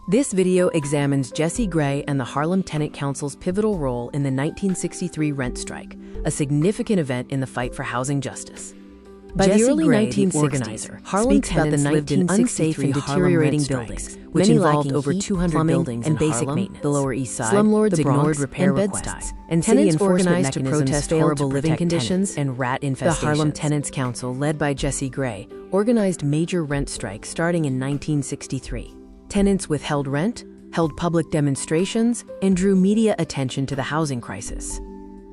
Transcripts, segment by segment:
This video examines Jessie Gray and the Harlem Tenant Council's pivotal role in the 1963 rent strike, a significant event in the fight for housing justice. By the early 1960s, Harlem tenants lived in unsafe and deteriorating buildings, which involved over 200 buildings and basic maintenance. The Lower East Side, slumlords ignored repair requests, and tenants organized to protest horrible living conditions and rat infestations. The Harlem Tenants Council, led by Jessie Gray, organized major rent strikes starting in 1963. Tenants withheld rent, held public demonstrations, and drew media attention to the housing crisis.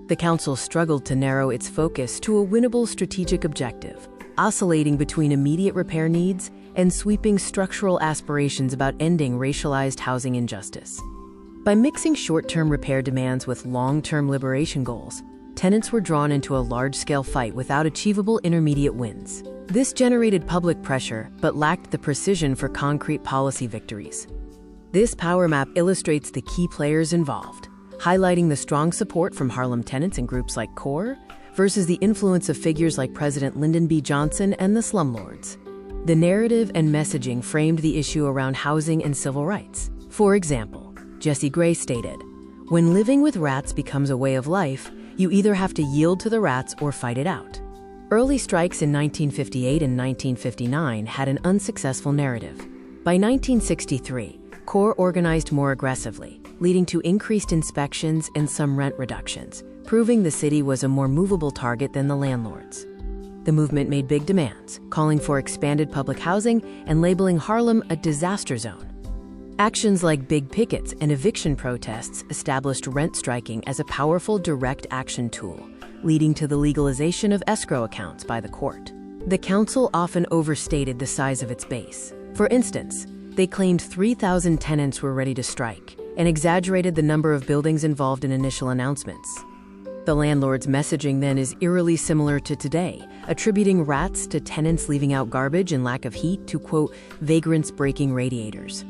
The council struggled to narrow its focus to a winnable strategic objective, oscillating between immediate repair needs and sweeping structural aspirations about ending racialized housing injustice. By mixing short-term repair demands with long-term liberation goals, tenants were drawn into a large-scale fight without achievable intermediate wins. This generated public pressure, but lacked the precision for concrete policy victories. This power map illustrates the key players involved, highlighting the strong support from Harlem tenants and groups like CORE versus the influence of figures like President Lyndon B. Johnson and the slumlords. The narrative and messaging framed the issue around housing and civil rights. For example, Jessie Gray stated, "When living with rats becomes a way of life, you either have to yield to the rats or fight it out." Early strikes in 1958 and 1959 had an unsuccessful narrative. By 1963, CORE organized more aggressively, leading to increased inspections and some rent reductions, proving the city was a more movable target than the landlords. The movement made big demands, calling for expanded public housing and labeling Harlem a disaster zone. Actions like big pickets and eviction protests established rent striking as a powerful direct action tool, leading to the legalization of escrow accounts by the court. The council often overstated the size of its base. For instance, they claimed 3,000 tenants were ready to strike and exaggerated the number of buildings involved in initial announcements. The landlord's messaging then is eerily similar to today, attributing rats to tenants leaving out garbage and lack of heat to, quote, vagrants breaking radiators.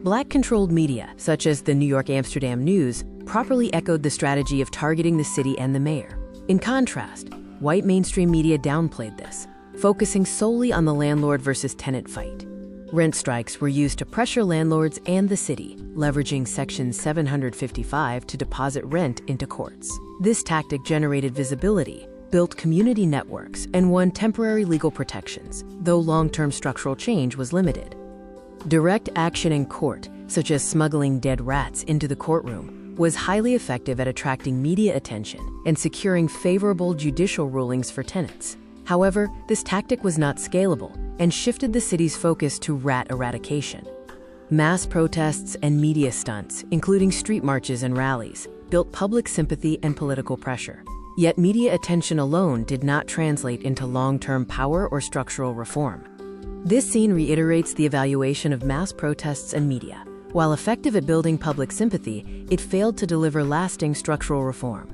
Black-controlled media, such as the New York Amsterdam News, properly echoed the strategy of targeting the city and the mayor. In contrast, white mainstream media downplayed this, focusing solely on the landlord versus tenant fight. Rent strikes were used to pressure landlords and the city, leveraging Section 755 to deposit rent into courts. This tactic generated visibility, built community networks, and won temporary legal protections, though long-term structural change was limited. Direct action in court, such as smuggling dead rats into the courtroom, was highly effective at attracting media attention and securing favorable judicial rulings for tenants. However, this tactic was not scalable and shifted the city's focus to rat eradication. Mass protests and media stunts, including street marches and rallies, built public sympathy and political pressure. Yet media attention alone did not translate into long-term power or structural reform. This scene reiterates the evaluation of mass protests and media. While effective at building public sympathy, it failed to deliver lasting structural reform.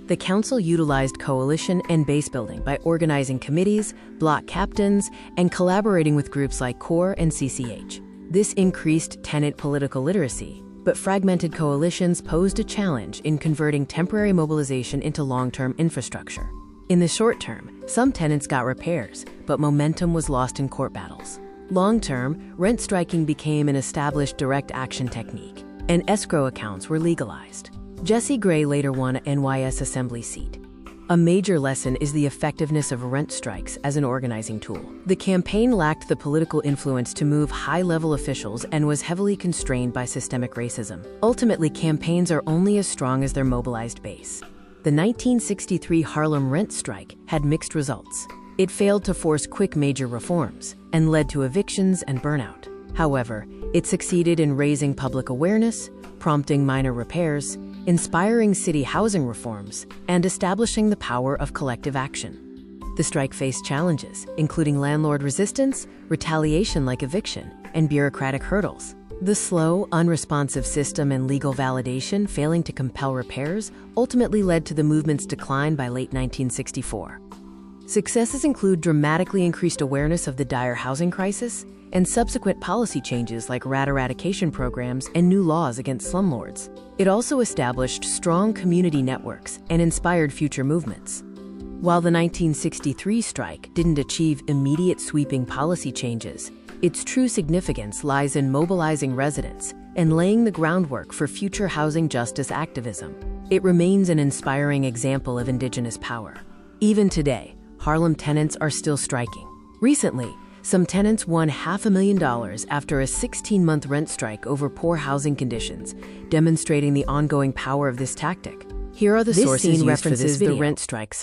The council utilized coalition and base building by organizing committees, block captains, and collaborating with groups like CORE and CCH. This increased tenant political literacy, but fragmented coalitions posed a challenge in converting temporary mobilization into long-term infrastructure. In the short term, some tenants got repairs, but momentum was lost in court battles. Long-term, rent striking became an established direct action technique, and escrow accounts were legalized. Jessie Gray later won an NYS Assembly seat. A major lesson is the effectiveness of rent strikes as an organizing tool. The campaign lacked the political influence to move high-level officials and was heavily constrained by systemic racism. Ultimately, campaigns are only as strong as their mobilized base. The 1963 Harlem Rents Strike had mixed results. It failed to force quick major reforms and led to evictions and burnout. However, it succeeded in raising public awareness, prompting minor repairs, inspiring city housing reforms, and establishing the power of collective action. The strike faced challenges, including landlord resistance, retaliation like eviction, and bureaucratic hurdles. The slow, unresponsive system and legal validation failing to compel repairs ultimately led to the movement's decline by late 1964. Successes include dramatically increased awareness of the dire housing crisis and subsequent policy changes like rat eradication programs and new laws against slumlords. It also established strong community networks and inspired future movements. While the 1963 strike didn't achieve immediate sweeping policy changes, Its true significance lies in mobilizing residents and laying the groundwork for future housing justice activism. It remains an inspiring example of indigenous power. Even today, Harlem tenants are still striking. Recently, some tenants won $500,000 after a 16-month rent strike over poor housing conditions, demonstrating the ongoing power of this tactic. Here are the sources used for this video. The rent strike